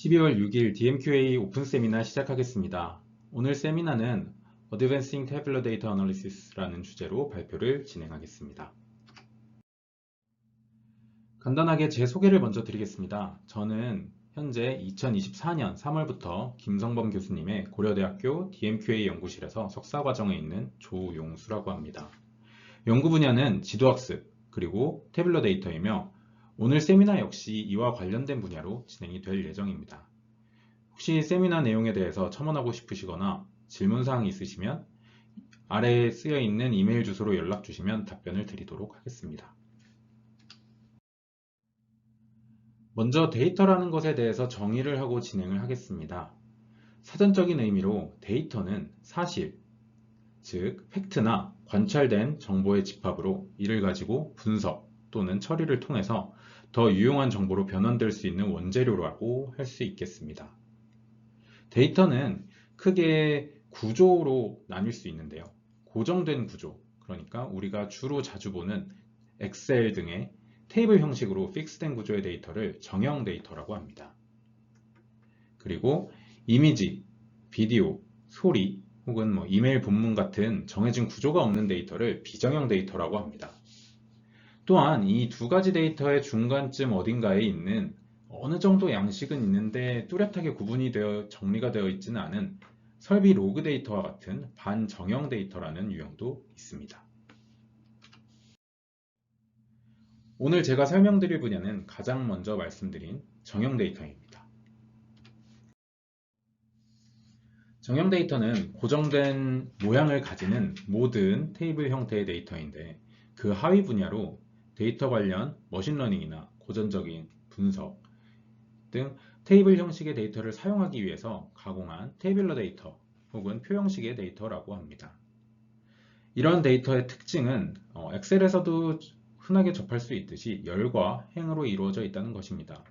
12월 6일 DMQA 오픈 세미나 시작하겠습니다. 오늘 세미나는 Advancing Tabular Data Analysis라는 주제로 발표를 진행하겠습니다. 간단하게 제 소개를 먼저 드리겠습니다. 저는 현재 2024년 3월부터 김성범 교수님의 고려대학교 DMQA 연구실에서 석사과정에 있는 조용수라고 합니다. 연구 분야는 지도학습 그리고 태블러 데이터이며 오늘 세미나 역시 이와 관련된 분야로 진행이 될 예정입니다. 혹시 세미나 내용에 대해서 첨언하고 싶으시거나 질문사항이 있으시면 아래에 쓰여 있는 이메일 주소로 연락 주시면 답변을 드리도록 하겠습니다. 먼저 데이터라는 것에 대해서 정의를 하고 진행을 하겠습니다. 사전적인 의미로 데이터는 사실, 즉 팩트나 관찰된 정보의 집합으로 이를 가지고 분석 또는 처리를 통해서 더 유용한 정보로 변환될 수 있는 원재료라고 할 수 있겠습니다. 데이터는 크게 구조로 나뉠 수 있는데요. 고정된 구조, 그러니까 우리가 주로 자주 보는 엑셀 등의 테이블 형식으로 픽스된 구조의 데이터를 정형 데이터라고 합니다. 그리고 이미지, 비디오, 소리, 혹은 이메일 본문 같은 정해진 구조가 없는 데이터를 비정형 데이터라고 합니다. 또한 이 두 가지 데이터의 중간쯤 어딘가에 있는 어느 정도 양식은 있는데 뚜렷하게 구분이 되어 정리가 되어 있지는 않은 설비 로그 데이터와 같은 반정형 데이터라는 유형도 있습니다. 오늘 제가 설명드릴 분야는 가장 먼저 말씀드린 정형 데이터입니다. 정형 데이터는 고정된 모양을 가지는 모든 테이블 형태의 데이터인데 그 하위 분야로 데이터 관련 머신러닝이나 고전적인 분석 등 테이블 형식의 데이터를 사용하기 위해서 가공한 테이블러 데이터 혹은 표 형식의 데이터라고 합니다. 이런 데이터의 특징은 엑셀에서도 흔하게 접할 수 있듯이 열과 행으로 이루어져 있다는 것입니다.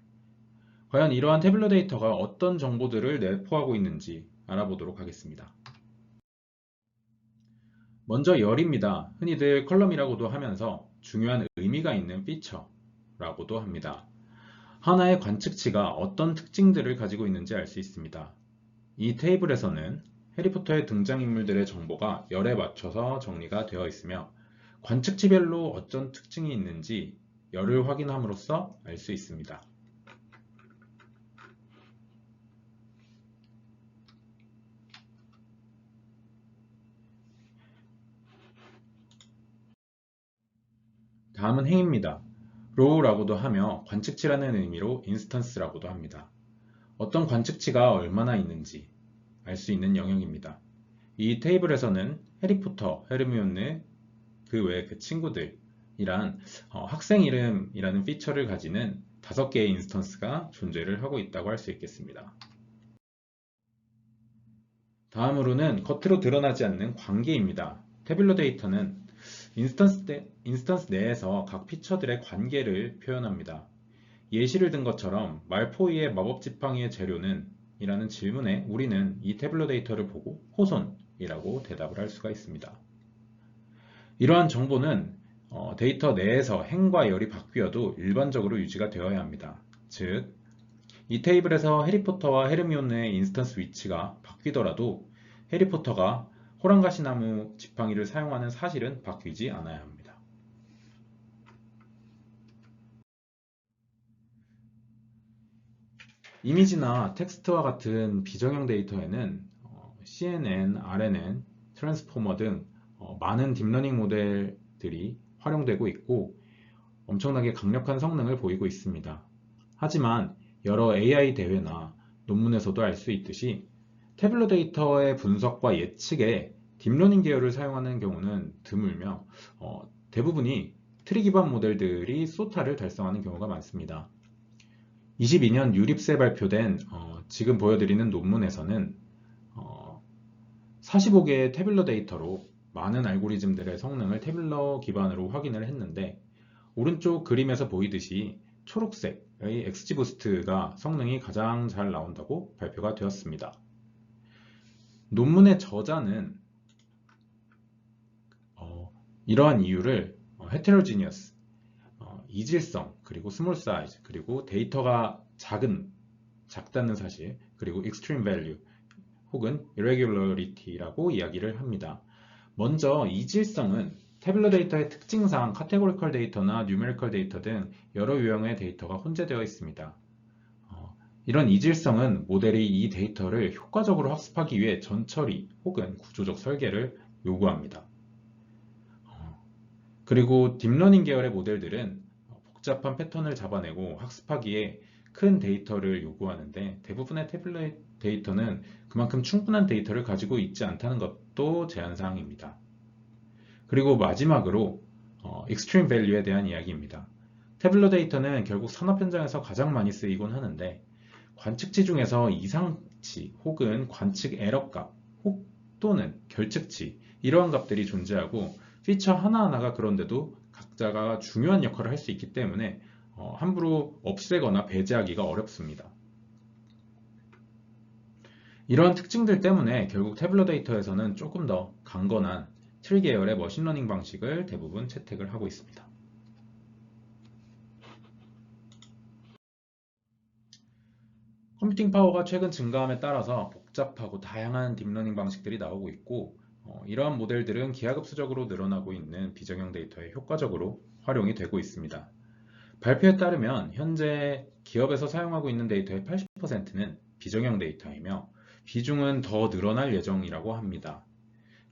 과연 이러한 태블러 데이터가 어떤 정보들을 내포하고 있는지 알아보도록 하겠습니다. 먼저 열입니다. 흔히들 컬럼이라고도 하면서 중요한 의미가 있는 피처라고도 합니다. 하나의 관측치가 어떤 특징들을 가지고 있는지 알 수 있습니다. 이 테이블에서는 해리포터의 등장인물들의 정보가 열에 맞춰서 정리가 되어 있으며 관측치별로 어떤 특징이 있는지 열을 확인함으로써 알 수 있습니다. 다음은 행입니다. row라고도 하며 관측치라는 의미로 instance라고도 합니다. 어떤 관측치가 얼마나 있는지 알 수 있는 영역입니다. 이 테이블에서는 해리포터, 헤르미온느, 그 외 그 친구들이란 학생 이름이라는 피처를 가지는 5개의 인스턴스가 존재를 하고 있다고 할 수 있겠습니다. 다음으로는 겉으로 드러나지 않는 관계입니다. 태블러 데이터는 인스턴스 내에서 각 피처들의 관계를 표현합니다. 예시를 든 것처럼 말포이의 마법 지팡이의 재료는 이라는 질문에 우리는 이 태블러 데이터를 보고 호손이라고 대답을 할 수가 있습니다. 이러한 정보는 데이터 내에서 행과 열이 바뀌어도 일반적으로 유지가 되어야 합니다. 즉, 이 테이블에서 해리포터와 헤르미온느의 인스턴스 위치가 바뀌더라도 해리포터가 호랑가시나무 지팡이를 사용하는 사실은 바뀌지 않아야 합니다. 이미지나 텍스트와 같은 비정형 데이터에는 CNN, RNN, 트랜스포머 등 많은 딥러닝 모델들이 활용되고 있고 엄청나게 강력한 성능을 보이고 있습니다. 하지만 여러 AI 대회나 논문에서도 알 수 있듯이 태블러 데이터의 분석과 예측에 딥러닝 계열을 사용하는 경우는 드물며 대부분이 트리 기반 모델들이 소타를 달성하는 경우가 많습니다. 22년 유립세 발표된 지금 보여드리는 논문에서는 45개의 태블러 데이터로 많은 알고리즘들의 성능을 태블러 기반으로 확인을 했는데 오른쪽 그림에서 보이듯이 초록색의 XGBoost가 성능이 가장 잘 나온다고 발표가 되었습니다. 논문의 저자는 이러한 이유를 heterogeneous, 이질성, 그리고 스몰 사이즈, 그리고 데이터가 작은 작다는 사실, 그리고 extreme value 혹은 irregularity라고 이야기를 합니다. 먼저 이질성은 태블로 데이터의 특징상 카테고리컬 데이터나 뉴메리컬 데이터 등 여러 유형의 데이터가 혼재되어 있습니다. 이런 이질성은 모델이 이 데이터를 효과적으로 학습하기 위해 전처리 혹은 구조적 설계를 요구합니다. 그리고 딥러닝 계열의 모델들은 복잡한 패턴을 잡아내고 학습하기에 큰 데이터를 요구하는데 대부분의 태블릿 데이터는 그만큼 충분한 데이터를 가지고 있지 않다는 것도 제한사항입니다. 그리고 마지막으로 Extreme Value에 대한 이야기입니다. 태블릿 데이터는 결국 산업 현장에서 가장 많이 쓰이곤 하는데 관측치 중에서 이상치 혹은 관측 에러값 또는 결측치 이러한 값들이 존재하고 피처 하나하나가 그런데도 각자가 중요한 역할을 할 수 있기 때문에 함부로 없애거나 배제하기가 어렵습니다. 이러한 특징들 때문에 결국 태블로 데이터에서는 조금 더 강건한 트리 계열의 머신러닝 방식을 대부분 채택을 하고 있습니다. 컴퓨팅 파워가 최근 증가함에 따라서 복잡하고 다양한 딥러닝 방식들이 나오고 있고 이러한 모델들은 기하급수적으로 늘어나고 있는 비정형 데이터에 효과적으로 활용이 되고 있습니다. 발표에 따르면 현재 기업에서 사용하고 있는 데이터의 80%는 비정형 데이터이며 비중은 더 늘어날 예정이라고 합니다.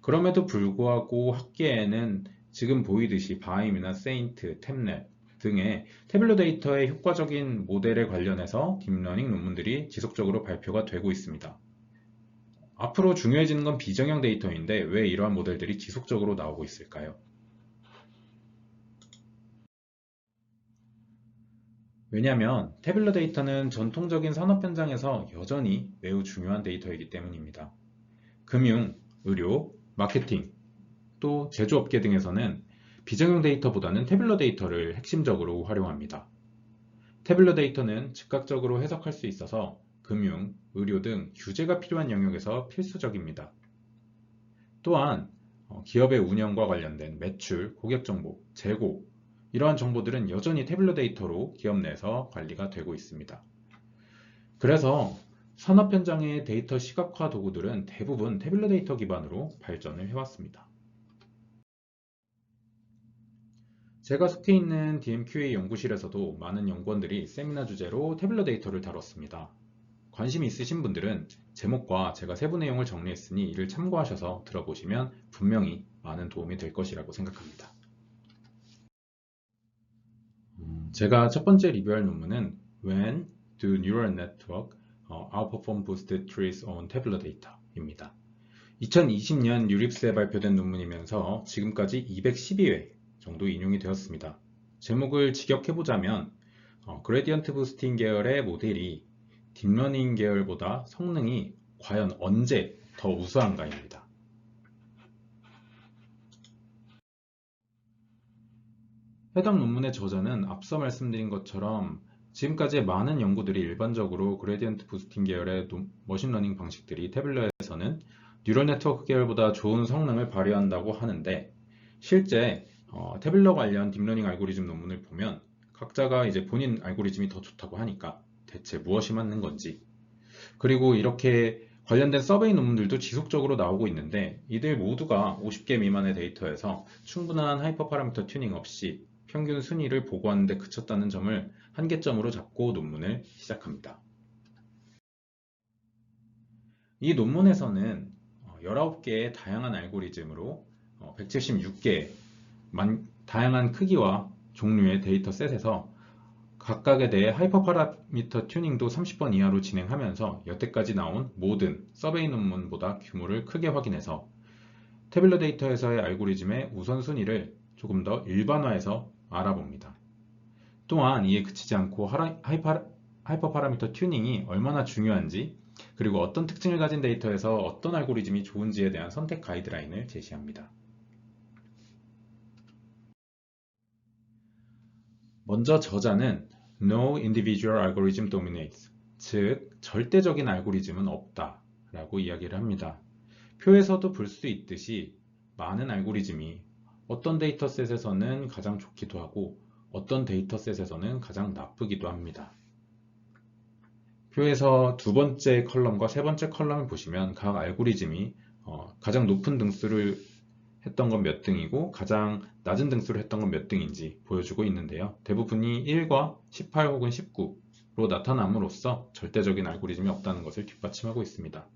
그럼에도 불구하고 학계에는 지금 보이듯이 바임이나 세인트, 템랩 등의 태블로 데이터의 효과적인 모델에 관련해서 딥러닝 논문들이 지속적으로 발표가 되고 있습니다. 앞으로 중요해지는 건 비정형 데이터인데 왜 이러한 모델들이 지속적으로 나오고 있을까요? 왜냐하면 태블로 데이터는 전통적인 산업 현장에서 여전히 매우 중요한 데이터이기 때문입니다. 금융, 의료, 마케팅, 또 제조업계 등에서는 비정형 데이터보다는 태블로 데이터를 핵심적으로 활용합니다. 태블로 데이터는 즉각적으로 해석할 수 있어서 금융, 의료 등 규제가 필요한 영역에서 필수적입니다. 또한 기업의 운영과 관련된 매출, 고객 정보, 재고 이러한 정보들은 여전히 태블로 데이터로 기업 내에서 관리가 되고 있습니다. 그래서 산업 현장의 데이터 시각화 도구들은 대부분 태블로 데이터 기반으로 발전을 해왔습니다. 제가 속해 있는 DMQA 연구실에서도 많은 연구원들이 세미나 주제로 태블로 데이터를 다뤘습니다. 관심 있으신 분들은 제목과 제가 세부 내용을 정리했으니 이를 참고하셔서 들어보시면 분명히 많은 도움이 될 것이라고 생각합니다. 제가 첫 번째 리뷰할 논문은 When do neural network outperform boosted trees on tabular data입니다. 2020년 유립스에 발표된 논문이면서 지금까지 212회 정도 인용이 되었습니다. 제목을 직역해보자면 그레디언트 부스팅 계열의 모델이 딥러닝 계열보다 성능이 과연 언제 더 우수한가입니다. 해당 논문의 저자는 앞서 말씀드린 것처럼 지금까지의 많은 연구들이 일반적으로 그레디언트 부스팅 계열의 머신러닝 방식들이 태블릿에서는 뉴럴 네트워크 계열보다 좋은 성능을 발휘한다고 하는데 실제 태블릿 관련 딥러닝 알고리즘 논문을 보면 각자가 이제 본인 알고리즘이 더 좋다고 하니까 대체 무엇이 맞는 건지 그리고 이렇게 관련된 서베이 논문들도 지속적으로 나오고 있는데 이들 모두가 50개 미만의 데이터에서 충분한 하이퍼 파라미터 튜닝 없이 평균 순위를 보고하는 데 그쳤다는 점을 한계점으로 잡고 논문을 시작합니다. 이 논문에서는 19개의 다양한 알고리즘으로 176개의 다양한 크기와 종류의 데이터셋에서 각각에 대해 하이퍼 파라미터 튜닝도 30번 이하로 진행하면서 여태까지 나온 모든 서베이 논문보다 규모를 크게 확인해서 태블릿 데이터에서의 알고리즘의 우선순위를 조금 더 일반화해서 알아봅니다. 또한 이에 그치지 않고 하이퍼 파라미터 튜닝이 얼마나 중요한지 그리고 어떤 특징을 가진 데이터에서 어떤 알고리즘이 좋은지에 대한 선택 가이드라인을 제시합니다. 먼저 저자는 No individual algorithm dominates, 즉 절대적인 알고리즘은 없다 라고 이야기를 합니다. 표에서도 볼 수 있듯이 많은 알고리즘이 어떤 데이터셋에서는 가장 좋기도 하고 어떤 데이터셋에서는 가장 나쁘기도 합니다. 표에서 두 번째 컬럼과 세 번째 컬럼을 보시면 각 알고리즘이 가장 높은 등수를 했던 건 몇 등이고 가장 낮은 등수를 했던 건 몇 등인지 보여주고 있는데요. 대부분이 1과 18 혹은 19로 나타남으로써 절대적인 알고리즘이 없다는 것을 뒷받침하고 있습니다.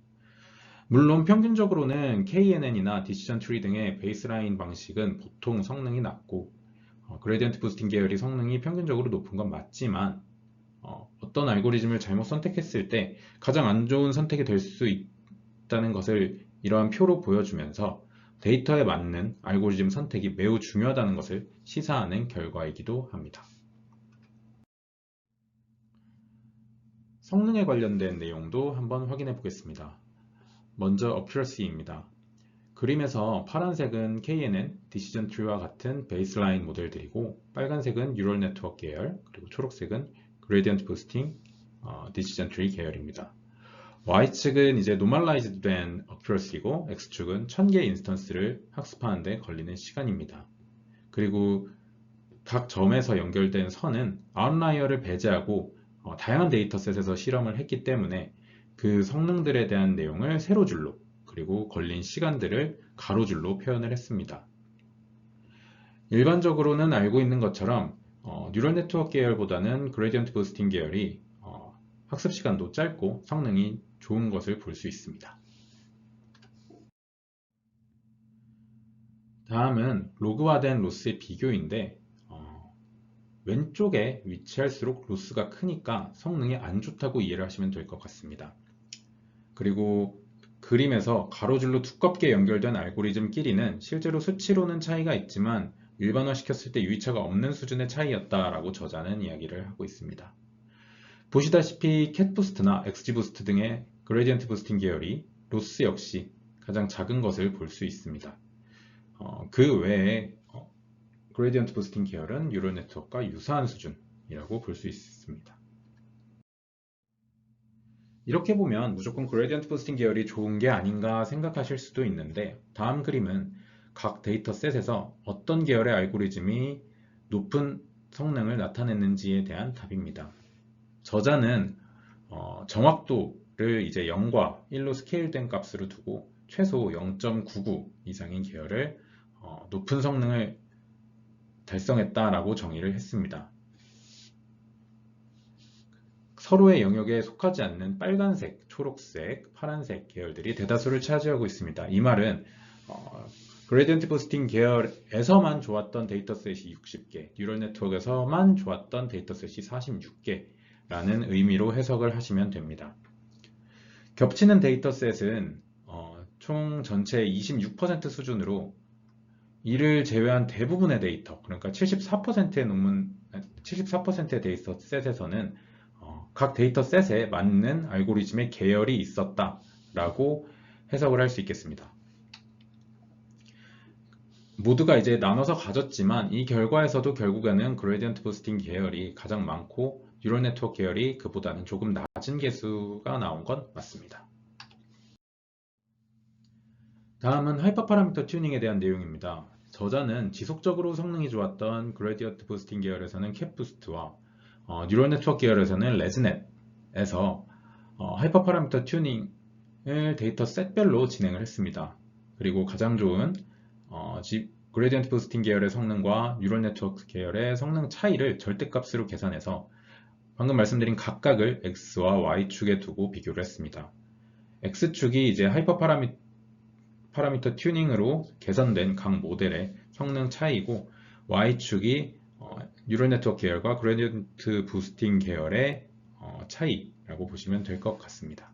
물론 평균적으로는 KNN이나 디시전 트리 등의 베이스라인 방식은 보통 성능이 낮고 그레디언트 부스팅 계열이 성능이 평균적으로 높은 건 맞지만 어떤 알고리즘을 잘못 선택했을 때 가장 안 좋은 선택이 될 수 있다는 것을 이러한 표로 보여주면서 데이터에 맞는 알고리즘 선택이 매우 중요하다는 것을 시사하는 결과이기도 합니다. 성능에 관련된 내용도 한번 확인해 보겠습니다. 먼저 accuracy입니다. 그림에서 파란색은 KNN, 디시전 트리와 같은 베이스라인 모델들이고 빨간색은 뉴럴 네트워크 계열, 그리고 초록색은 그레디언트 부스팅 디시전 트리 계열입니다. Y축은 이제 normalized 된 accuracy고 X축은 1000개 인스턴스를 학습하는 데 걸리는 시간입니다. 그리고 각 점에서 연결된 선은 아웃라이어를 배제하고 다양한 데이터셋에서 실험을 했기 때문에 그 성능들에 대한 내용을 세로줄로 그리고 걸린 시간들을 가로줄로 표현을 했습니다. 일반적으로는 알고 있는 것처럼 뉴럴 네트워크 계열보다는 그레디언트 부스팅 계열이 학습 시간도 짧고 성능이 좋은 것을 볼 수 있습니다. 다음은 로그화된 로스의 비교인데 왼쪽에 위치할수록 로스가 크니까 성능이 안 좋다고 이해를 하시면 될 것 같습니다. 그리고 그림에서 가로줄로 두껍게 연결된 알고리즘끼리는 실제로 수치로는 차이가 있지만 일반화시켰을 때 유의차가 없는 수준의 차이였다라고 저자는 이야기를 하고 있습니다. 보시다시피 캣부스트나 XG부스트 등의 그레디언트 부스팅 계열이 로스 역시 가장 작은 것을 볼 수 있습니다. 그 외에 그레디언트 부스팅 계열은 뉴럴 네트워크와 유사한 수준이라고 볼 수 있습니다. 이렇게 보면 무조건 그레디언트 부스팅 계열이 좋은 게 아닌가 생각하실 수도 있는데 다음 그림은 각 데이터셋에서 어떤 계열의 알고리즘이 높은 성능을 나타냈는지에 대한 답입니다. 저자는 정확도를 이제 0과 1로 스케일된 값으로 두고 최소 0.99 이상인 계열을 높은 성능을 달성했다라고 정의를 했습니다. 서로의 영역에 속하지 않는 빨간색, 초록색, 파란색 계열들이 대다수를 차지하고 있습니다. 이 말은 그레디언트 부스팅 계열에서만 좋았던 데이터셋이 60개, 뉴럴 네트워크에서만 좋았던 데이터셋이 46개라는 의미로 해석을 하시면 됩니다. 겹치는 데이터셋은 총 전체의 26% 수준으로 이를 제외한 대부분의 데이터, 그러니까 74%의 데이터셋에서는 각 데이터셋에 맞는 알고리즘의 계열이 있었다라고 해석을 할 수 있겠습니다. 모두가 이제 나눠서 가졌지만 이 결과에서도 결국에는 그레디언트 부스팅 계열이 가장 많고 뉴럴 네트워크 계열이 그보다는 조금 낮은 개수가 나온 건 맞습니다. 다음은 하이퍼 파라미터 튜닝에 대한 내용입니다. 저자는 지속적으로 성능이 좋았던 그레디언트 부스팅 계열에서는 캣부스트와 뉴럴 네트워크 계열에서는 레즈넷에서 하이퍼 파라미터 튜닝을 데이터 셋별로 진행을 했습니다. 그리고 가장 좋은 그레디언트 부스팅 계열의 성능과 뉴럴 네트워크 계열의 성능 차이를 절대값으로 계산해서 방금 말씀드린 각각을 X와 Y축에 두고 비교를 했습니다. X축이 이제 하이퍼 파라미터 튜닝으로 개선된 각 모델의 성능 차이고 Y축이 뉴럴 네트워크 계열과 그레디언트 부스팅 계열의 차이라고 보시면 될 것 같습니다.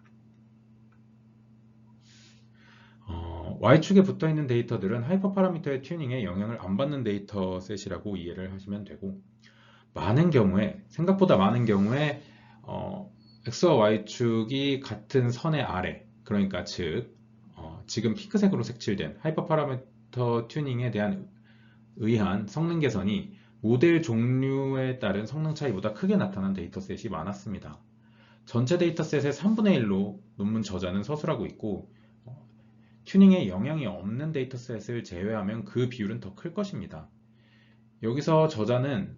Y축에 붙어있는 데이터들은 하이퍼 파라미터의 튜닝에 영향을 안 받는 데이터셋이라고 이해를 하시면 되고 생각보다 많은 경우에 X와 Y축이 같은 선의 아래, 그러니까 즉 지금 핑크색으로 색칠된 하이퍼 파라미터 튜닝에 대한 의한 성능 개선이 모델 종류에 따른 성능 차이보다 크게 나타난 데이터셋이 많았습니다. 전체 데이터셋의 3분의 1로 논문 저자는 서술하고 있고 튜닝에 영향이 없는 데이터셋을 제외하면 그 비율은 더 클 것입니다. 여기서 저자는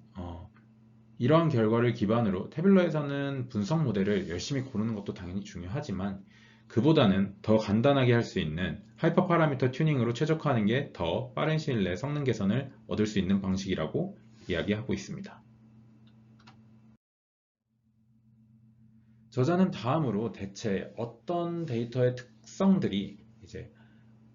이러한 결과를 기반으로 태블러에서는 분석 모델을 열심히 고르는 것도 당연히 중요하지만 그보다는 더 간단하게 할 수 있는 하이퍼 파라미터 튜닝으로 최적화하는 게 더 빠른 시일 내에 성능 개선을 얻을 수 있는 방식이라고 이야기하고 있습니다. 저자는 다음으로 대체 어떤 데이터의 특성들이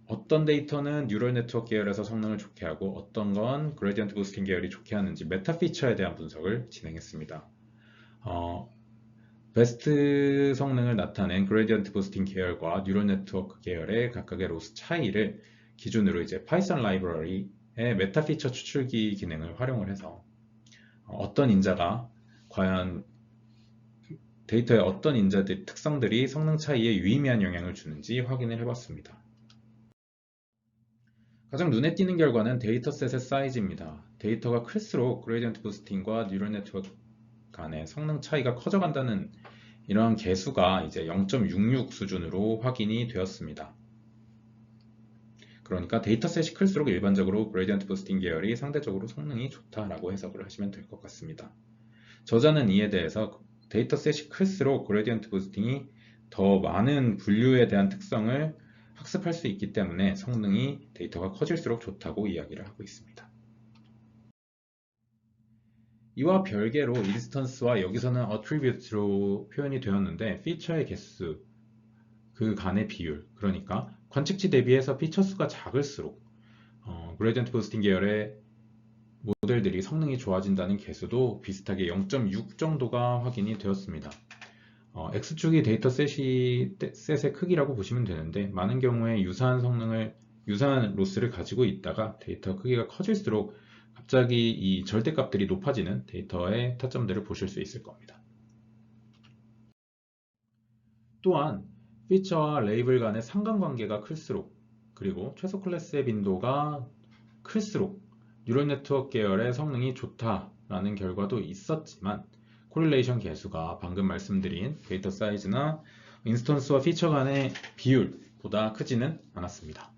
어떤 데이터는 뉴럴 네트워크 계열에서 성능을 좋게 하고 어떤 건 그레디언트 부스팅 계열이 좋게 하는지 메타 피처에 대한 분석을 진행했습니다. 베스트 성능을 나타낸 그레디언트 부스팅 계열과 뉴럴 네트워크 계열의 각각의 로스 차이를 기준으로 파이썬 라이브러리의 메타 피처 추출기 기능을 활용을 해서 어떤 인자가 과연 데이터의 어떤 인자들 특성들이 성능 차이에 유의미한 영향을 주는지 확인을 해봤습니다. 가장 눈에 띄는 결과는 데이터셋의 사이즈입니다. 데이터가 클수록 그레디언트 부스팅과 뉴럴 네트워크 간의 성능 차이가 커져간다는 이러한 개수가 0.66 수준으로 확인이 되었습니다. 그러니까 데이터셋이 클수록 일반적으로 그레디언트 부스팅 계열이 상대적으로 성능이 좋다라고 해석을 하시면 될 것 같습니다. 저자는 이에 대해서 데이터셋이 클수록 그레디언트 부스팅이 더 많은 분류에 대한 특성을 학습할 수 있기 때문에 성능이 데이터가 커질수록 좋다고 이야기를 하고 있습니다. 이와 별개로 인스턴스와 여기서는 attribute로 표현이 되었는데 피처의 개수, 그 간의 비율, 그러니까 관측치 대비해서 피처 수가 작을수록 그레디언트 부스팅 계열의 모델들이 성능이 좋아진다는 개수도 비슷하게 0.6 정도가 확인이 되었습니다. X축이 데이터셋의 크기라고 보시면 되는데 많은 경우에 유사한 로스를 가지고 있다가 데이터 크기가 커질수록 갑자기 이 절대값들이 높아지는 데이터의 타점들을 보실 수 있을 겁니다. 또한 피처와 레이블 간의 상관관계가 클수록 그리고 최소 클래스의 빈도가 클수록 뉴럴 네트워크 계열의 성능이 좋다라는 결과도 있었지만 코릴레이션 계수가 방금 말씀드린 데이터 사이즈나 인스턴스와 피처 간의 비율보다 크지는 않았습니다.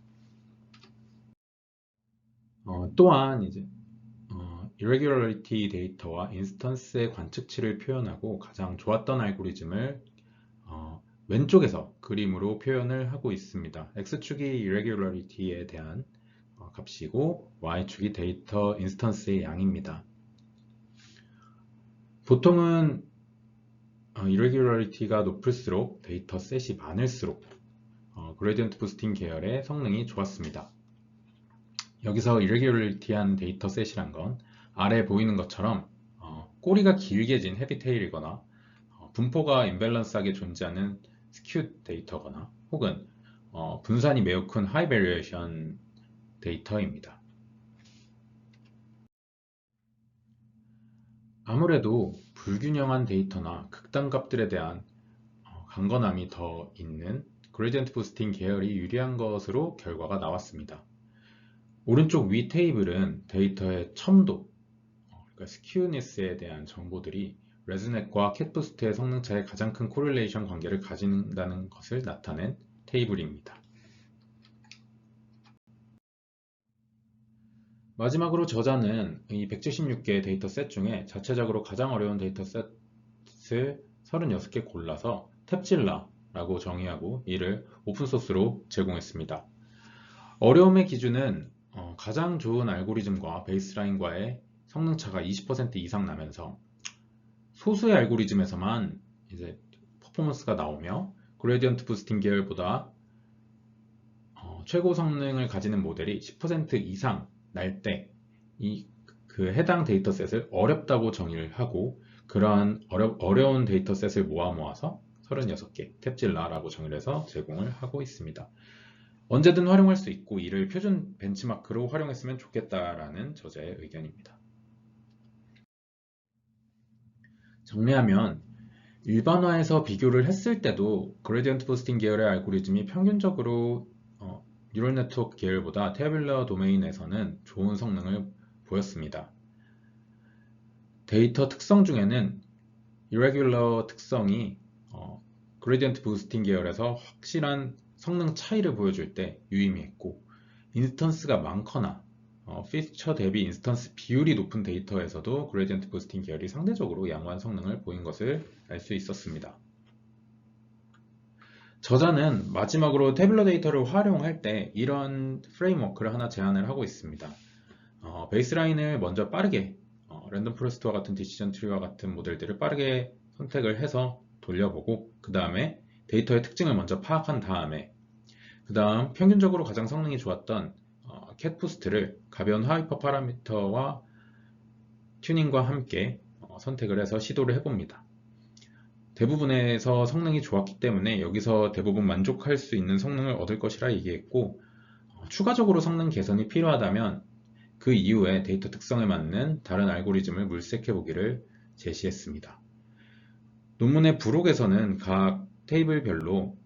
또한 irregularity 데이터와 인스턴스의 관측치를 표현하고 가장 좋았던 알고리즘을 왼쪽에서 그림으로 표현을 하고 있습니다. X축이 irregularity에 대한 값이고 Y축이 데이터 인스턴스의 양입니다. 보통은 irregularity가 높을수록 데이터 셋이 많을수록 그레디언트 부스팅 계열의 성능이 좋았습니다. 여기서 irregularity한 데이터 셋이란 건 아래 보이는 것처럼 꼬리가 길게 진 헤비테일이거나 분포가 임밸런스하게 존재하는 스큐 데이터거나 혹은 분산이 매우 큰 하이 베리에이션 데이터입니다. 아무래도 불균형한 데이터나 극단값들에 대한 강건함이 더 있는 그레디언트 부스팅 계열이 유리한 것으로 결과가 나왔습니다. 오른쪽 위 테이블은 데이터의 첨도, 그러니까 스큐니스에 대한 정보들이 레즈넷과 캣부스트의 성능차에 가장 큰 코릴레이션 관계를 가진다는 것을 나타낸 테이블입니다. 마지막으로 저자는 이 176개의 데이터셋 중에 자체적으로 가장 어려운 데이터셋을 36개 골라서 탭질라라고 정의하고 이를 오픈소스로 제공했습니다. 어려움의 기준은 가장 좋은 알고리즘과 베이스라인과의 성능차가 20% 이상 나면서 소수의 알고리즘에서만 퍼포먼스가 나오며 그레디언트 부스팅 계열보다 최고 성능을 가지는 모델이 10% 이상 날 때 그 해당 데이터셋을 어렵다고 정의를 하고 그러한 어려운 데이터셋을 모아서 36개 탭질라라고 정의를 해서 제공을 하고 있습니다. 언제든 활용할 수 있고 이를 표준 벤치마크로 활용했으면 좋겠다라는 저자의 의견입니다. 정리하면 일반화해서 비교를 했을 때도 그레디언트 부스팅 계열의 알고리즘이 평균적으로 뉴럴 네트워크 계열보다 태블러 도메인에서는 좋은 성능을 보였습니다. 데이터 특성 중에는 irregular 특성이 그레디언트 부스팅 계열에서 확실한 성능 차이를 보여줄 때 유의미했고 인스턴스가 많거나 피처 대비 인스턴스 비율이 높은 데이터에서도 그레디언트 부스팅 계열이 상대적으로 양호한 성능을 보인 것을 알 수 있었습니다. 저자는 마지막으로 태블러 데이터를 활용할 때 이런 프레임워크를 하나 제안을 하고 있습니다. 베이스라인을 먼저 빠르게 랜덤 포레스트와 같은 디시전 트리와 같은 모델들을 빠르게 선택을 해서 돌려보고 그 다음에 데이터의 특징을 먼저 파악한 다음에 그 다음 평균적으로 가장 성능이 좋았던 캣부스트를 가벼운 하이퍼 파라미터와 튜닝과 함께 선택을 해서 시도를 해봅니다. 대부분에서 성능이 좋았기 때문에 여기서 대부분 만족할 수 있는 성능을 얻을 것이라 얘기했고 추가적으로 성능 개선이 필요하다면 그 이후에 데이터 특성에 맞는 다른 알고리즘을 물색해 보기를 제시했습니다. 논문의 부록에서는 각 테이블별로,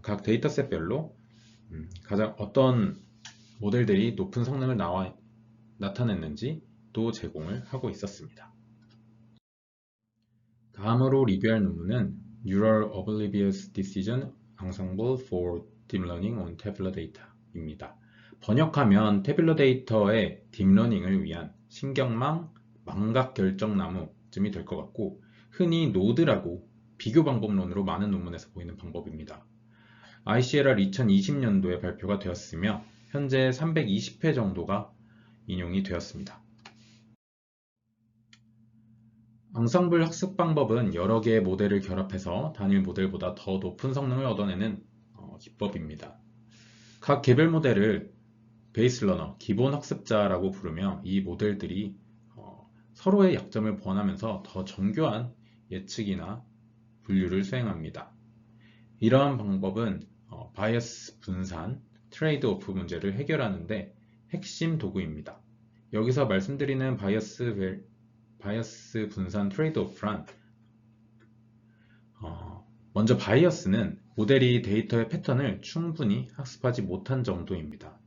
각 데이터셋별로 가장 어떤 모델들이 높은 성능을 나타냈는지 또 제공을 하고 있었습니다. 다음으로 리뷰할 논문은 Neural Oblivious Decision Ensemble for Deep Learning on Tabular Data입니다. 번역하면 태블러 데이터의 딥러닝을 위한 신경망 망각 결정나무쯤이 될 것 같고 흔히 노드라고 비교 방법론으로 많은 논문에서 보이는 방법입니다. ICLR 2020년도에 발표가 되었으며 현재 320회 정도가 인용이 되었습니다. 앙상블 학습 방법은 여러 개의 모델을 결합해서 단일 모델보다 더 높은 성능을 얻어내는 기법입니다. 각 개별 모델을 베이스 러너, 기본 학습자라고 부르며 이 모델들이 서로의 약점을 보완하면서 더 정교한 예측이나 분류를 수행합니다. 이러한 방법은 바이어스 분산, 트레이드 오프 문제를 해결하는데 핵심 도구입니다. 여기서 말씀드리는 바이어스 분산 트레이드 오프란 먼저 바이어스는 모델이 데이터의 패턴을 충분히 학습하지 못한 정도입니다.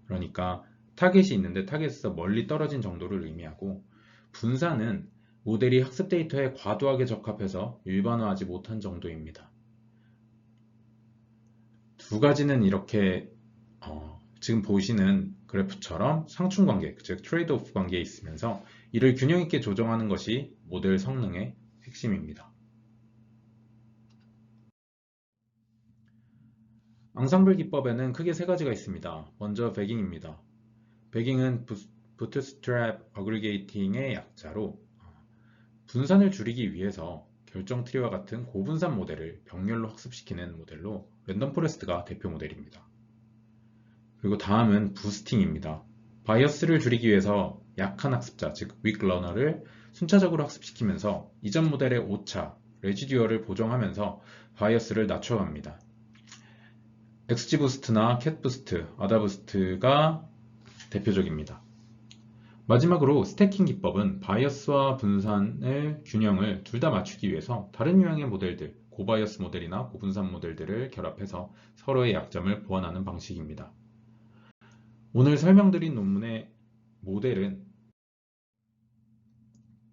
그러니까 타겟이 있는데 타겟에서 멀리 떨어진 정도를 의미하고 분산은 모델이 학습 데이터에 과도하게 적합해서 일반화하지 못한 정도입니다. 두 가지는 이렇게 지금 보시는 그래프처럼 상충관계, 즉 트레이드오프 관계에 있으면서 이를 균형 있게 조정하는 것이 모델 성능의 핵심입니다. 앙상블 기법에는 크게 세 가지가 있습니다. 먼저 배깅입니다. 배깅은 부트스트랩 어그리게이팅의 약자로 분산을 줄이기 위해서 결정 트리와 같은 고분산 모델을 병렬로 학습시키는 모델로 랜덤 포레스트가 대표 모델입니다. 그리고 다음은 부스팅입니다. 바이어스를 줄이기 위해서 약한 학습자, 즉 weak learner를 순차적으로 학습시키면서 이전 모델의 오차, 레지듀얼을 보정하면서 바이어스를 낮춰갑니다. XGBoost나 CatBoost, AdaBoost가 대표적입니다. 마지막으로 스태킹 기법은 바이어스와 분산의 균형을 둘 다 맞추기 위해서 다른 유형의 모델들, 고바이어스 모델이나 고분산 모델들을 결합해서 서로의 약점을 보완하는 방식입니다. 오늘 설명드린 논문의 모델은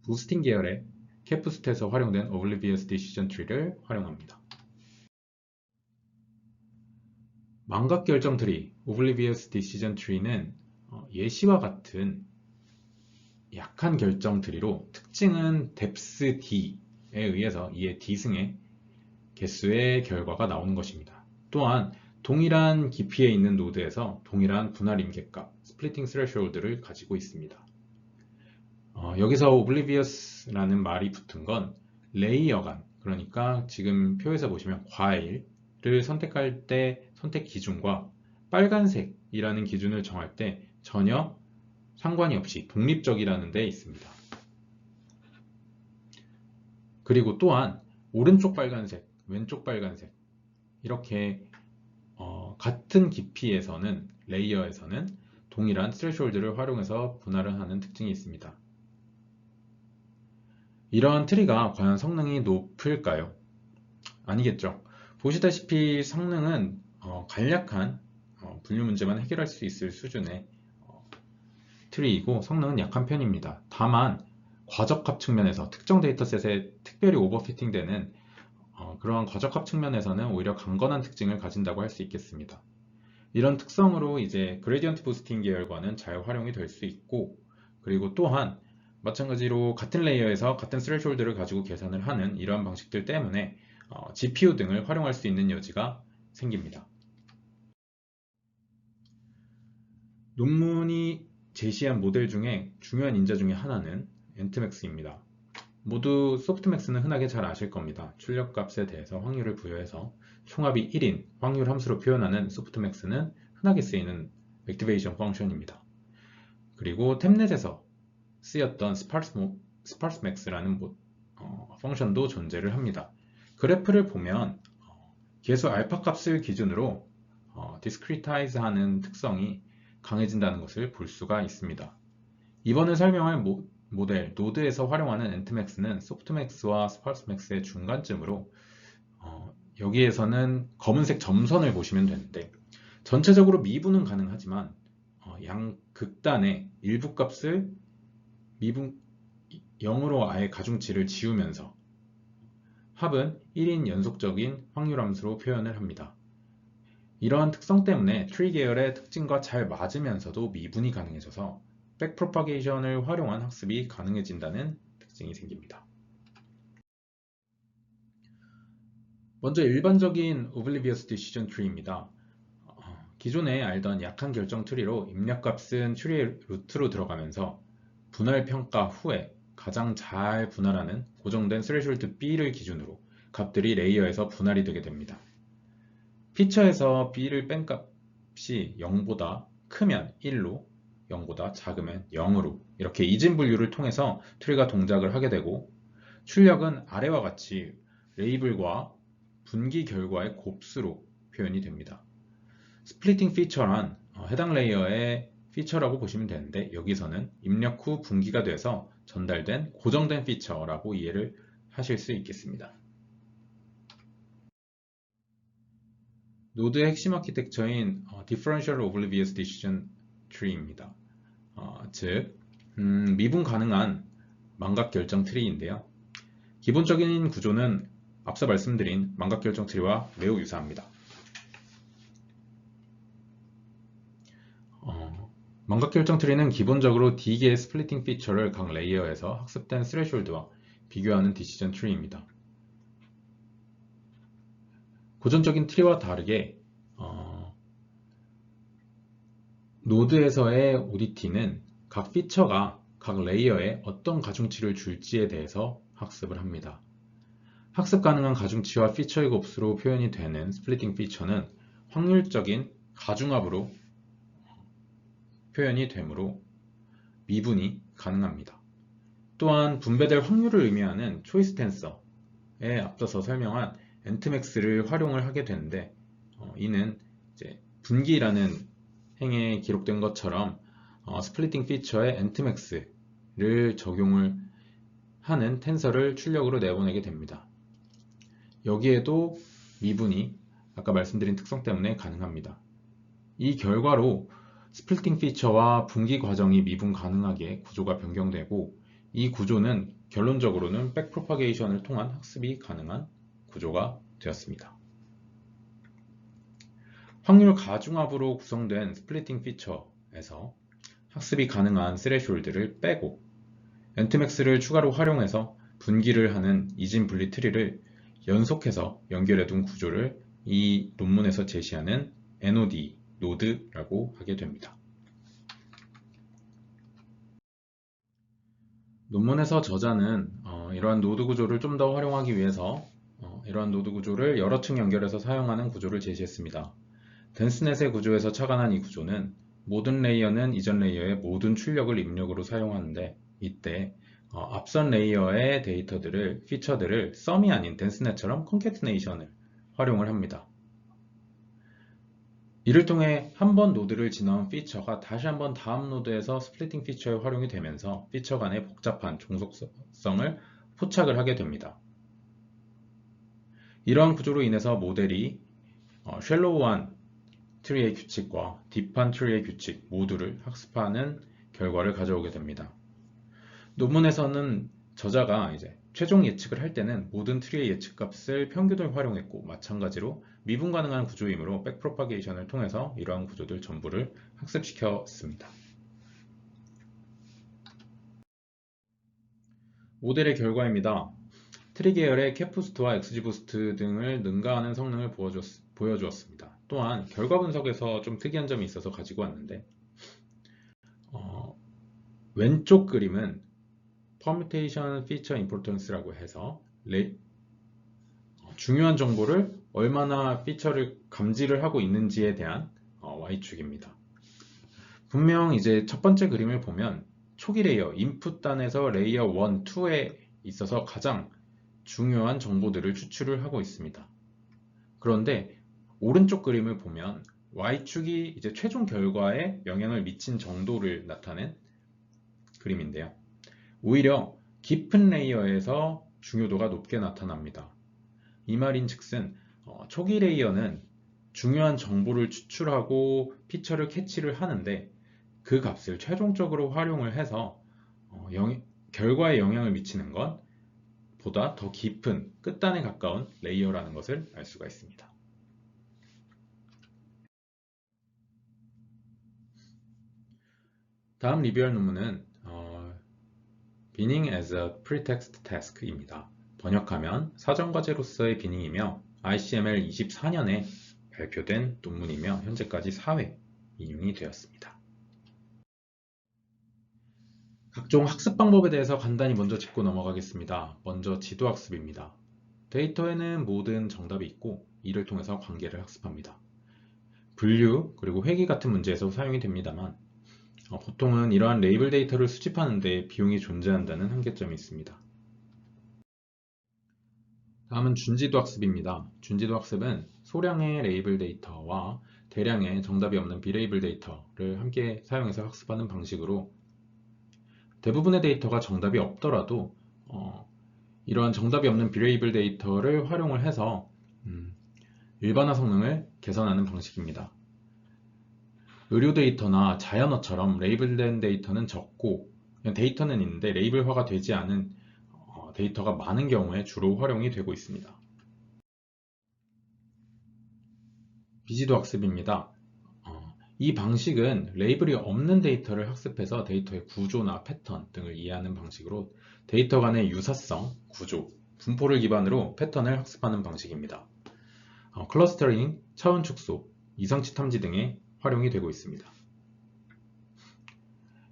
부스팅 계열의 캣부스트에서 활용된 Oblivious Decision Tree를 활용합니다. 망각 결정 트리, Oblivious Decision Tree는 예시와 같은 약한 결정 트리로 특징은 depth D에 의해서 이의 D승의 개수의 결과가 나오는 것입니다. 또한 동일한 깊이에 있는 노드에서 동일한 분할 임계값, 스플리팅 스레시홀드를 가지고 있습니다. 여기서 oblivious라는 말이 붙은 건 레이어 간, 그러니까 지금 표에서 보시면 과일을 선택할 때 선택 기준과 빨간색이라는 기준을 정할 때 전혀 상관이 없이 독립적이라는 데 있습니다. 그리고 또한 오른쪽 빨간색, 왼쪽 빨간색 이렇게 같은 깊이에서는 레이어에서는 동일한 스레시홀드를 활용해서 분할을 하는 특징이 있습니다. 이러한 트리가 과연 성능이 높을까요? 아니겠죠. 보시다시피 성능은 간략한 분류 문제만 해결할 수 있을 수준의 트리이고 성능은 약한 편입니다. 다만 과적합 측면에서 특정 데이터셋에 특별히 오버피팅되는 그러한 과적합 측면에서는 오히려 강건한 특징을 가진다고 할 수 있겠습니다. 이런 특성으로 이제 그레디언트 부스팅 계열과는 잘 활용이 될 수 있고, 그리고 또한 마찬가지로 같은 레이어에서 같은 스레숄드를 가지고 계산을 하는 이러한 방식들 때문에 GPU 등을 활용할 수 있는 여지가 생깁니다. 논문이 제시한 모델 중에 중요한 인자 중에 하나는 엔트맥스입니다. 모두 소프트맥스는 흔하게 잘 아실 겁니다. 출력값에 대해서 확률을 부여해서 총합이 1인 확률 함수로 표현하는 소프트맥스는 흔하게 쓰이는 액티베이션 펑션입니다. 그리고 템넷에서 쓰였던 스파스맥스라는 펑션도 존재를 합니다. 그래프를 보면 계수 알파 값을 기준으로 디스크리타이즈 하는 특성이 강해진다는 것을 볼 수가 있습니다. 이번에 설명할 모델 노드에서 활용하는 엔트맥스는 소프트맥스와 스파스맥스의 중간쯤으로 여기에서는 검은색 점선을 보시면 되는데 전체적으로 미분은 가능하지만 양 극단의 일부 값을 미분 0으로 아예 가중치를 지우면서 합은 1인 연속적인 확률 함수로 표현을 합니다. 이러한 특성 때문에 트리 계열의 특징과 잘 맞으면서도 미분이 가능해져서 백프로파게이션을 활용한 학습이 가능해진다는 특징이 생깁니다. 먼저 일반적인 오블리비어스 디시전 트리입니다. 기존에 알던 약한 결정 트리로 입력값은 트리의 루트로 들어가면서 분할 평가 후에 가장 잘 분할하는 고정된 스레숄드 B를 기준으로 값들이 레이어에서 분할이 되게 됩니다. 피처에서 B를 뺀 값이 0보다 크면 1로, 0보다 작으면 0으로 이렇게 이진 분류를 통해서 트리가 동작을 하게 되고, 출력은 아래와 같이 레이블과 분기 결과의 곱수로 표현이 됩니다. 스플리팅 피처란 해당 레이어의 피처라고 보시면 되는데, 여기서는 입력 후 분기가 돼서 전달된 고정된 피처라고 이해를 하실 수 있겠습니다. 노드의 핵심 아키텍처인 Differential Oblivious Decision Tree입니다. 즉 미분 가능한 망각 결정 트리인데요. 기본적인 구조는 앞서 말씀드린 망각 결정 트리와 매우 유사합니다. 망각 결정 트리는 기본적으로 D개의 스플리팅 피처를 각 레이어에서 학습된 스레숄드와 비교하는 디시전 트리입니다. 고전적인 트리와 다르게 노드에서의 ODT는 각 피처가 각 레이어에 어떤 가중치를 줄지에 대해서 학습을 합니다. 학습 가능한 가중치와 피처의 곱수로 표현이 되는 스플리팅 피처는 확률적인 가중합으로 표현이 되므로 미분이 가능합니다. 또한 분배될 확률을 의미하는 초이스 텐서에 앞서서 설명한 엔트맥스를 활용을 하게 되는데, 이는 이제 분기라는 행에 기록된 것처럼 스플리팅 피처에 엔트맥스를 적용을 하는 텐서를 출력으로 내보내게 됩니다. 여기에도 미분이 아까 말씀드린 특성 때문에 가능합니다. 이 결과로 스플리팅 피처와 분기 과정이 미분 가능하게 구조가 변경되고, 이 구조는 결론적으로는 백프로파게이션을 통한 학습이 가능한 구조가 되었습니다. 확률 가중합으로 구성된 스플리팅 피처에서 학습이 가능한 스레숄드를 빼고 엔트맥스를 추가로 활용해서 분기를 하는 이진 분리 트리를 연속해서 연결해둔 구조를 이 논문에서 제시하는 NOD, 노드라고 하게 됩니다. 논문에서 저자는 이러한 노드 구조를 좀 더 활용하기 위해서 이러한 노드 구조를 여러 층 연결해서 사용하는 구조를 제시했습니다. 덴스넷의 구조에서 착안한 이 구조는 모든 레이어는 이전 레이어의 모든 출력을 입력으로 사용하는데, 이때 앞선 레이어의 데이터들을, 피처들을 썸이 아닌 덴스넷처럼 컨캐트네이션을 활용을 합니다. 이를 통해 한 번 노드를 지나온 피처가 다시 한번 다음 노드에서 스플리팅 피처에 활용이 되면서 피처 간의 복잡한 종속성을 포착을 하게 됩니다. 이러한 구조로 인해서 모델이 쉘로우한 트리의 규칙과 딥한 트리의 규칙 모두를 학습하는 결과를 가져오게 됩니다. 논문에서는 저자가 이제 최종 예측을 할 때는 모든 트리의 예측값을 평균을 활용했고 마찬가지로 미분 가능한 구조이므로 백프로파게이션을 통해서 이러한 구조들 전부를 학습시켰습니다. 모델의 결과입니다. 트리 계열의 캡부스트와 엑스지부스트 등을 능가하는 성능을 보여주었습니다. 또한 결과 분석에서 좀 특이한 점이 있어서 가지고 왔는데 왼쪽 그림은 Permutation Feature Importance라고 해서 중요한 정보를 얼마나 피처를 감지를 하고 있는지에 대한 Y축입니다. 분명 이제 첫 번째 그림을 보면 초기 레이어, 인풋 단에서 레이어 1, 2에 있어서 가장 중요한 정보들을 추출을 하고 있습니다. 그런데 오른쪽 그림을 보면 Y축이 이제 최종 결과에 영향을 미친 정도를 나타낸 그림인데요. 오히려 깊은 레이어에서 중요도가 높게 나타납니다. 이 말인 즉슨 초기 레이어는 중요한 정보를 추출하고 피처를 캐치를 하는데 그 값을 최종적으로 활용을 해서 결과에 영향을 미치는 건 보다 더 깊은 끝단에 가까운 레이어라는 것을 알 수가 있습니다. 다음 리뷰할 논문은 Binning as a Pretext Task입니다. 번역하면 사전과제로서의 비닝이며 ICML 24년에 발표된 논문이며 현재까지 4회 인용이 되었습니다. 각종 학습 방법에 대해서 간단히 먼저 짚고 넘어가겠습니다. 먼저 지도학습입니다. 데이터에는 모든 정답이 있고 이를 통해서 관계를 학습합니다. 분류 그리고 회귀 같은 문제에서 사용이 됩니다만 보통은 이러한 레이블 데이터를 수집하는 데 비용이 존재한다는 한계점이 있습니다. 다음은 준지도 학습입니다. 준지도 학습은 소량의 레이블 데이터와 대량의 정답이 없는 비레이블 데이터를 함께 사용해서 학습하는 방식으로 대부분의 데이터가 정답이 없더라도 이러한 정답이 없는 비레이블 데이터를 활용을 해서 일반화 성능을 개선하는 방식입니다. 의료 데이터나 자연어처럼 레이블된 데이터는 적고 데이터는 있는데 레이블화가 되지 않은 데이터가 많은 경우에 주로 활용이 되고 있습니다. 비지도 학습입니다. 이 방식은 레이블이 없는 데이터를 학습해서 데이터의 구조나 패턴 등을 이해하는 방식으로 데이터 간의 유사성, 구조, 분포를 기반으로 패턴을 학습하는 방식입니다. 클러스터링, 차원 축소, 이성치 탐지 등에 활용이 되고 있습니다.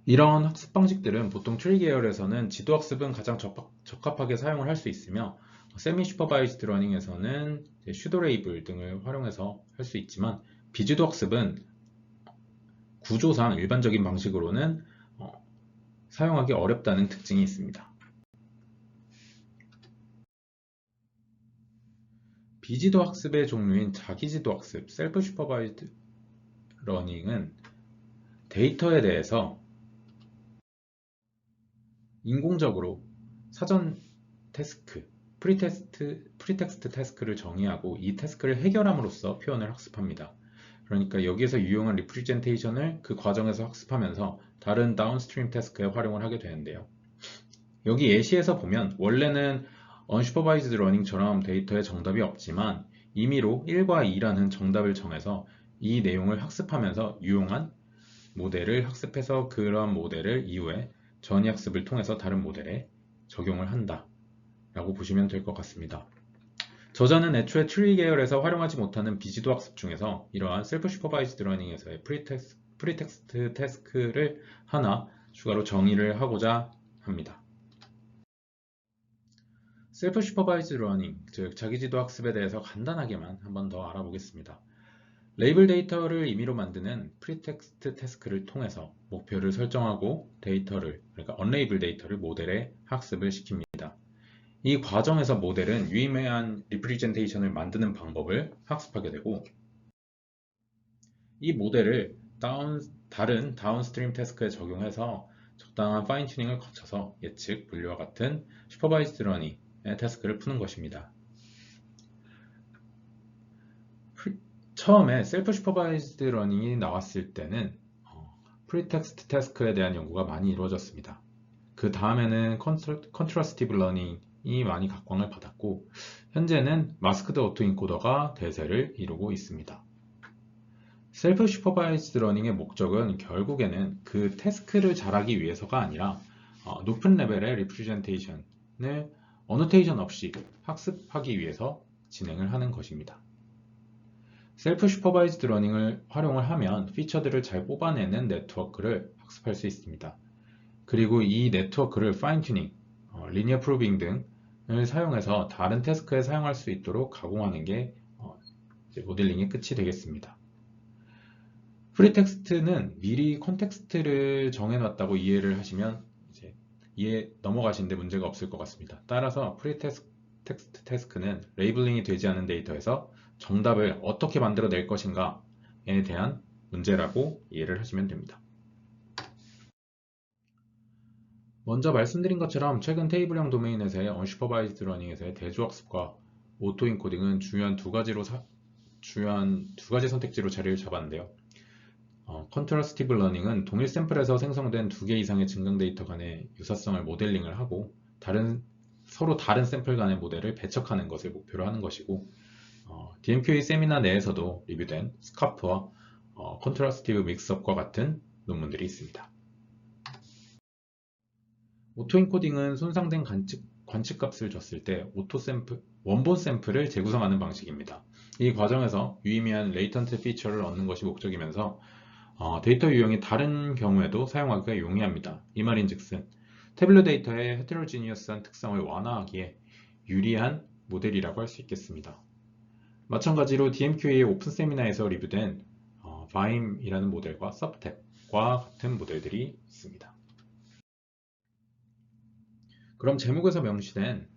이런 학습 방식들은 보통 트리 계열에서는 지도학습은 가장 적합하게 사용을 할 수 있으며 세미 슈퍼바이즈드 러닝에서는 슈도 레이블 등을 활용해서 할 수 있지만 비지도 학습은 구조상 일반적인 방식으로는 사용하기 어렵다는 특징이 있습니다. 비지도 학습의 종류인 자기지도 학습, 셀프 슈퍼바이즈드 러닝은 데이터에 대해서 인공적으로 사전 태스크, 프리텍스트 태스크를 정의하고 이 태스크를 해결함으로써 표현을 학습합니다. 그러니까 여기에서 유용한 리프레젠테이션을 그 과정에서 학습하면서 다른 다운스트림 태스크에 활용을 하게 되는데요. 여기 예시에서 보면 원래는 unsupervised learning처럼 데이터에 정답이 없지만 임의로 1과 2라는 정답을 정해서 이 내용을 학습하면서 유용한 모델을 학습해서 그러한 모델을 이후에 전이학습을 통해서 다른 모델에 적용을 한다 라고 보시면 될 것 같습니다. 저자는 애초에 트리 계열에서 활용하지 못하는 비지도 학습 중에서 이러한 셀프 슈퍼바이즈드 러닝에서의 프리텍스트 태스크를 하나 추가로 정의를 하고자 합니다. 셀프 슈퍼바이즈드 러닝, 즉 자기지도 학습에 대해서 간단하게만 한번 더 알아보겠습니다. 레이블 데이터를 임의로 만드는 프리텍스트 태스크를 통해서 목표를 설정하고 데이터를, 그러니까 언레이블 데이터를 모델에 학습을 시킵니다. 이 과정에서 모델은 유의미한 리프레젠테이션을 만드는 방법을 학습하게 되고 이 모델을 다른 다운스트림 태스크에 적용해서 적당한 파인 튜닝을 거쳐서 예측, 분류와 같은 슈퍼바이즈드 러닝의 태스크를 푸는 것입니다. 처음에 셀프 슈퍼바이즈드 러닝이 나왔을 때는 프리텍스트 태스크에 대한 연구가 많이 이루어졌습니다. 그 다음에는 컨트라스티브 러닝 많이 각광을 받았고, 현재는 마스크드 오토 인코더가 대세를 이루고 있습니다. 셀프 슈퍼바이즈드 러닝의 목적은 결국에는 그 태스크를 잘하기 위해서가 아니라 높은 레벨의 리프레젠테이션을 어노테이션 없이 학습하기 위해서 진행을 하는 것입니다. 셀프 슈퍼바이즈드 러닝을 활용을 하면 피처들을 잘 뽑아내는 네트워크를 학습할 수 있습니다. 그리고 이 네트워크를 파인 튜닝, 리니어 프로빙 등을 사용해서 다른 태스크에 사용할 수 있도록 가공하는 게 이제 모델링의 끝이 되겠습니다. 프리텍스트는 미리 컨텍스트를 정해놨다고 이해를 하시면 이제 이해 넘어가시는데 문제가 없을 것 같습니다. 따라서 프리텍스트 태스크는 레이블링이 되지 않은 데이터에서 정답을 어떻게 만들어낼 것인가에 대한 문제라고 이해를 하시면 됩니다. 먼저 말씀드린 것처럼 최근 테이블형 도메인에서의 언슈퍼바이즈드 러닝에서의 대조학습과 오토인코딩은 주요한 두 가지 선택지로 자리를 잡았는데요. 컨트라스티브 러닝은 동일 샘플에서 생성된 2개 이상의 증강 데이터 간의 유사성을 모델링을 하고 서로 다른 샘플 간의 모델을 배척하는 것을 목표로 하는 것이고, DMQA 세미나 내에서도 리뷰된 스카프와 컨트라스티브 믹스업과 같은 논문들이 있습니다. 오토인코딩은 손상된 관측값을 줬을 때 원본 샘플을 재구성하는 방식입니다. 이 과정에서 유의미한 레이턴트 피처를 얻는 것이 목적이면서 데이터 유형이 다른 경우에도 사용하기가 용이합니다. 이 말인즉슨 태블로 데이터의 헤테로지니어스한 특성을 완화하기에 유리한 모델이라고 할 수 있겠습니다. 마찬가지로 DMQA의 오픈 세미나에서 리뷰된 VIM이라는 모델과 서브탭과 같은 모델들이 있습니다. 그럼 제목에서 명시된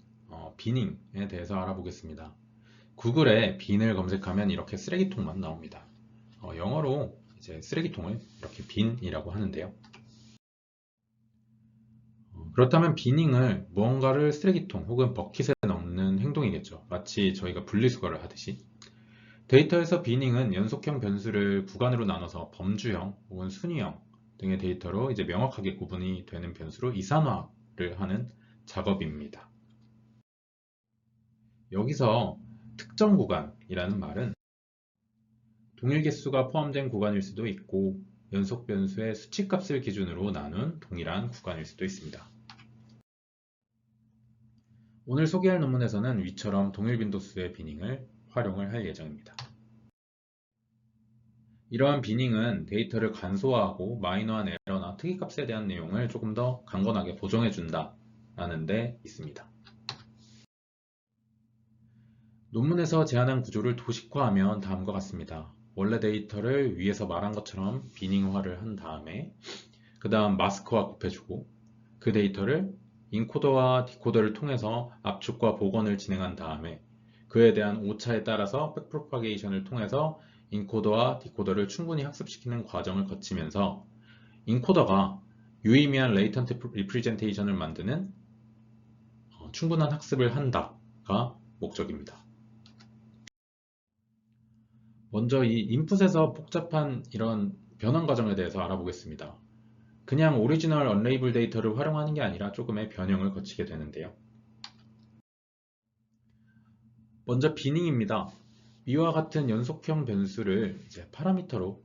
비닝에 대해서 알아보겠습니다. 구글에 빈을 검색하면 이렇게 쓰레기통만 나옵니다. 영어로 이제 쓰레기통을 이렇게 빈이라고 하는데요. 그렇다면 비닝을 무언가를 쓰레기통 혹은 버킷에 넣는 행동이겠죠. 마치 저희가 분리수거를 하듯이. 데이터에서 비닝은 연속형 변수를 구간으로 나눠서 범주형 혹은 순위형 등의 데이터로 이제 명확하게 구분이 되는 변수로 이산화를 하는 작업입니다. 여기서 특정 구간이라는 말은 동일 개수가 포함된 구간일 수도 있고 연속 변수의 수치값을 기준으로 나눈 동일한 구간일 수도 있습니다. 오늘 소개할 논문에서는 위처럼 동일 빈도수의 비닝을 활용을 할 예정입니다. 이러한 비닝은 데이터를 간소화하고 마이너한 에러나 특이값에 대한 내용을 조금 더 강건하게 보정해 준다 라는 데 있습니다. 논문에서 제안한 구조를 도식화하면 다음과 같습니다. 원래 데이터를 위에서 말한 것처럼 비닝화를 한 다음에 그 다음 마스크화 곱해주고 그 데이터를 인코더와 디코더를 통해서 압축과 복원을 진행한 다음에 그에 대한 오차에 따라서 백프로파게이션을 통해서 인코더와 디코더를 충분히 학습시키는 과정을 거치면서 인코더가 유의미한 레이턴트 리프레젠테이션을 만드는 충분한 학습을 한다가 목적입니다. 먼저 이 인풋에서 복잡한 이런 변환 과정에 대해서 알아보겠습니다. 그냥 오리지널 언레이블 데이터를 활용하는 게 아니라 조금의 변형을 거치게 되는데요. 먼저 비닝입니다. 이와 같은 연속형 변수를 이제 파라미터로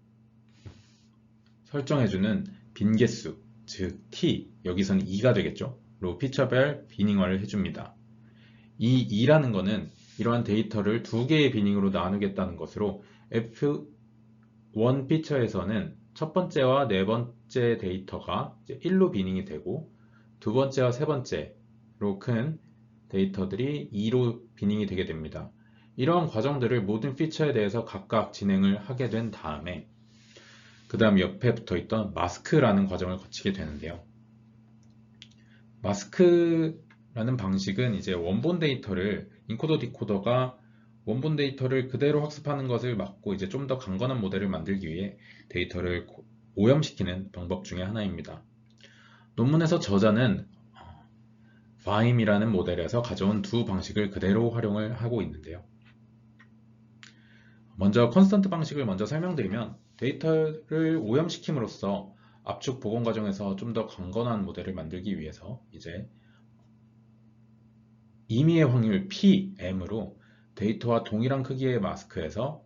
설정해주는 빈개수, 즉 t, 여기서는 2가 되겠죠. 로 피처별 비닝화를 해줍니다. 이 2라는 거는 이러한 데이터를 두 개의 비닝으로 나누겠다는 것으로 F1 피처에서는 첫 번째와 네 번째 데이터가 1로 비닝이 되고 두 번째와 세 번째로 큰 데이터들이 2로 비닝이 되게 됩니다. 이러한 과정들을 모든 피처에 대해서 각각 진행을 하게 된 다음에 그 다음 옆에 붙어있던 마스크라는 과정을 거치게 되는데요. 마스크라는 방식은 이제 원본 데이터를 인코더 디코더가 원본 데이터를 그대로 학습하는 것을 막고 이제 좀 더 강건한 모델을 만들기 위해 데이터를 오염시키는 방법 중에 하나입니다. 논문에서 저자는 VIM이라는 모델에서 가져온 두 방식을 그대로 활용을 하고 있는데요. 먼저 컨스턴트 방식을 먼저 설명드리면 데이터를 오염시킴으로써 압축 복원 과정에서 좀 더 강건한 모델을 만들기 위해서 이제 임의의 확률 PM으로 데이터와 동일한 크기의 마스크에서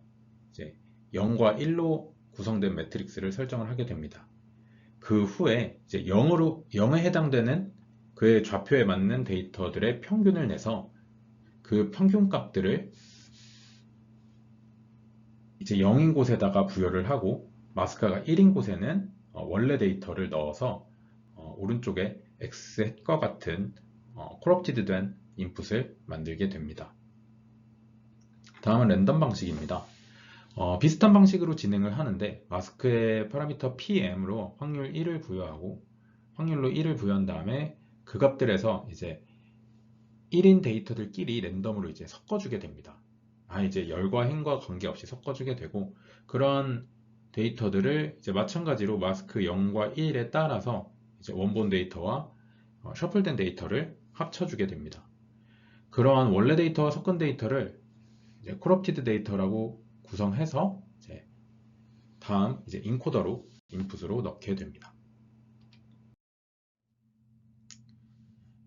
이제 0과 1로 구성된 매트릭스를 설정을 하게 됩니다. 그 후에 이제 0에 해당되는 그의 좌표에 맞는 데이터들의 평균을 내서 그 평균 값들을 이제 0인 곳에다가 부여를 하고 마스크가 1인 곳에는 원래 데이터를 넣어서 오른쪽에 X햇과 같은 코럽티드 된 인풋을 만들게 됩니다. 다음은 랜덤 방식입니다. 비슷한 방식으로 진행을 하는데 마스크의 파라미터 PM으로 확률 1을 부여하고 확률로 1을 부여한 다음에 그 값들에서 이제 1인 데이터들끼리 랜덤으로 이제 섞어주게 됩니다. 이제 열과 행과 관계없이 섞어주게 되고 그런 데이터들을 이제 마찬가지로 마스크 0과 1에 따라서 이제 원본 데이터와 셔플된 데이터를 합쳐주게 됩니다. 그러한 원래 데이터와 섞은 데이터를 이제 코럽티드 데이터라고 구성해서 이제 다음 이제 인코더로 인풋으로 넣게 됩니다.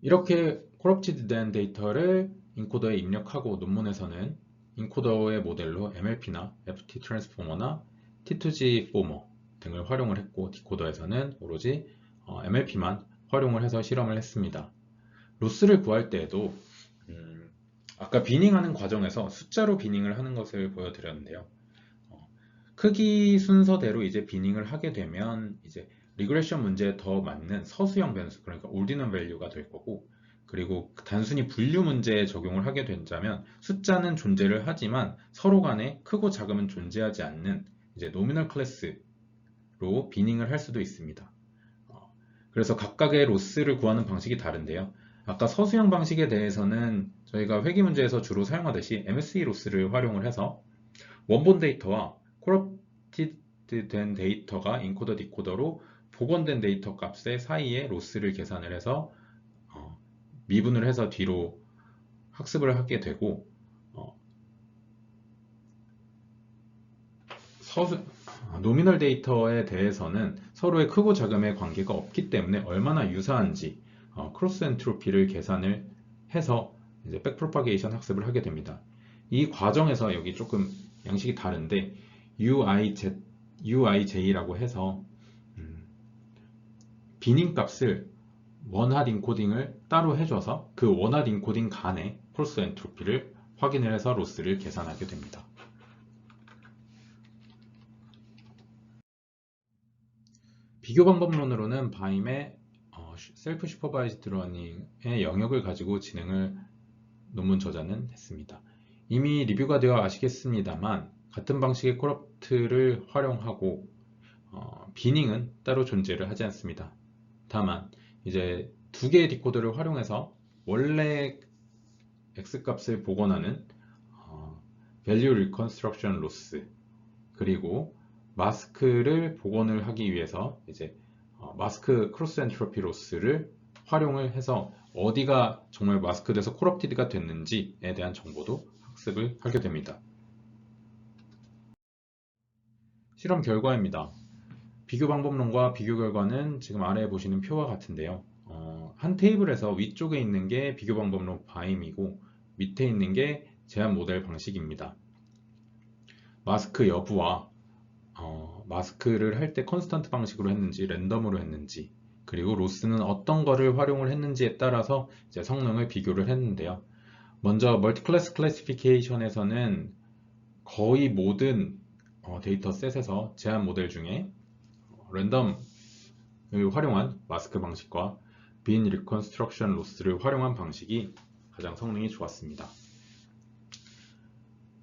이렇게 코럽티드 된 데이터를 인코더에 입력하고 논문에서는 인코더의 모델로 MLP나 FT 트랜스포머나 T2G 포머 등을 활용을 했고 디코더에서는 오로지 MLP만 활용을 해서 실험을 했습니다. 로스를 구할 때에도 아까 비닝하는 과정에서 숫자로 비닝을 하는 것을 보여드렸는데요. 크기 순서대로 이제 비닝을 하게 되면 이제 리그레션 문제에 더 맞는 서수형 변수, 그러니까 올디널 밸류가 될 거고, 그리고 단순히 분류 문제에 적용을 하게 된다면 숫자는 존재를 하지만 서로 간에 크고 작음은 존재하지 않는 이제 노미널 클래스로 비닝을 할 수도 있습니다. 그래서 각각의 로스를 구하는 방식이 다른데요. 아까 서수형 방식에 대해서는 저희가 회계 문제에서 주로 사용하듯이 MSE 로스를 활용을 해서 원본 데이터와 코럽티드 된 데이터가 인코더 디코더로 복원된 데이터 값의 사이에 로스를 계산을 해서 미분을 해서 뒤로 학습을 하게 되고 노미널 데이터에 대해서는 서로의 크고 작음의 관계가 없기 때문에 얼마나 유사한지 크로스 엔트로피를 계산을 해서 이제 백프로파게이션 학습을 하게 됩니다. 이 과정에서 여기 조금 양식이 다른데 UIJ라고 해서 비닝 값을 원핫 인코딩을 따로 해줘서 그 원핫 인코딩 간의 크로스 엔트로피를 확인을 해서 로스를 계산하게 됩니다. 비교 방법론으로는 바임의 셀프 슈퍼바이즈드 러닝의 영역을 가지고 진행을 논문 저자는 했습니다. 이미 리뷰가 되어 아시겠습니다만 같은 방식의 코럽트를 활용하고 비닝은 따로 존재를 하지 않습니다. 다만 이제 두 개의 디코더를 활용해서 원래 X값을 복원하는 Value Reconstruction Loss 그리고 마스크를 복원을 하기 위해서 이제 마스크 크로스 엔트로피 로스를 활용을 해서 어디가 정말 마스크돼서 코럽티드가 됐는지에 대한 정보도 학습을 하게 됩니다. 실험 결과입니다. 비교 방법론과 비교 결과는 지금 아래에 보시는 표와 같은데요. 한 테이블에서 위쪽에 있는 게 비교 방법론 바임이고 밑에 있는 게 제한 모델 방식입니다. 마스크 여부와 마스크를 할 때 컨스턴트 방식으로 했는지 랜덤으로 했는지 그리고 로스는 어떤 거를 활용을 했는지에 따라서 이제 성능을 비교를 했는데요. 먼저 멀티클래스 클래시피케이션에서는 거의 모든 데이터 셋에서 제한 모델 중에 랜덤을 활용한 마스크 방식과 빈 리컨스트럭션 로스를 활용한 방식이 가장 성능이 좋았습니다.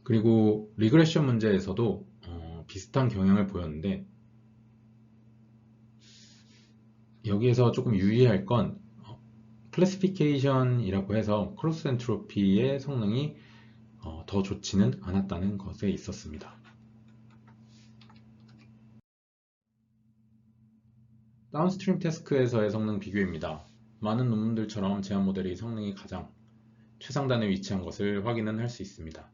그리고 리그레션 문제에서도 비슷한 경향을 보였는데 여기에서 조금 유의할 건 클래시피케이션이라고 해서 크로스 엔트로피의 성능이 더 좋지는 않았다는 것에 있었습니다. 다운스트림 태스크에서의 성능 비교입니다. 많은 논문들처럼 제한 모델이 성능이 가장 최상단에 위치한 것을 확인은 할 수 있습니다.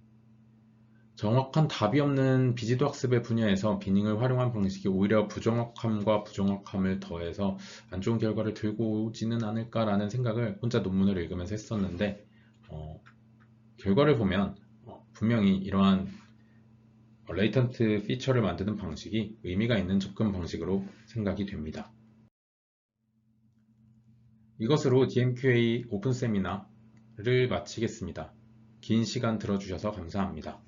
정확한 답이 없는 비지도 학습의 분야에서 비닝을 활용한 방식이 오히려 부정확함과 부정확함을 더해서 안 좋은 결과를 들고 오지는 않을까라는 생각을 혼자 논문을 읽으면서 했었는데 결과를 보면 분명히 이러한 레이턴트 피처를 만드는 방식이 의미가 있는 접근 방식으로 생각이 됩니다. 이것으로 DMQA 오픈 세미나를 마치겠습니다. 긴 시간 들어주셔서 감사합니다.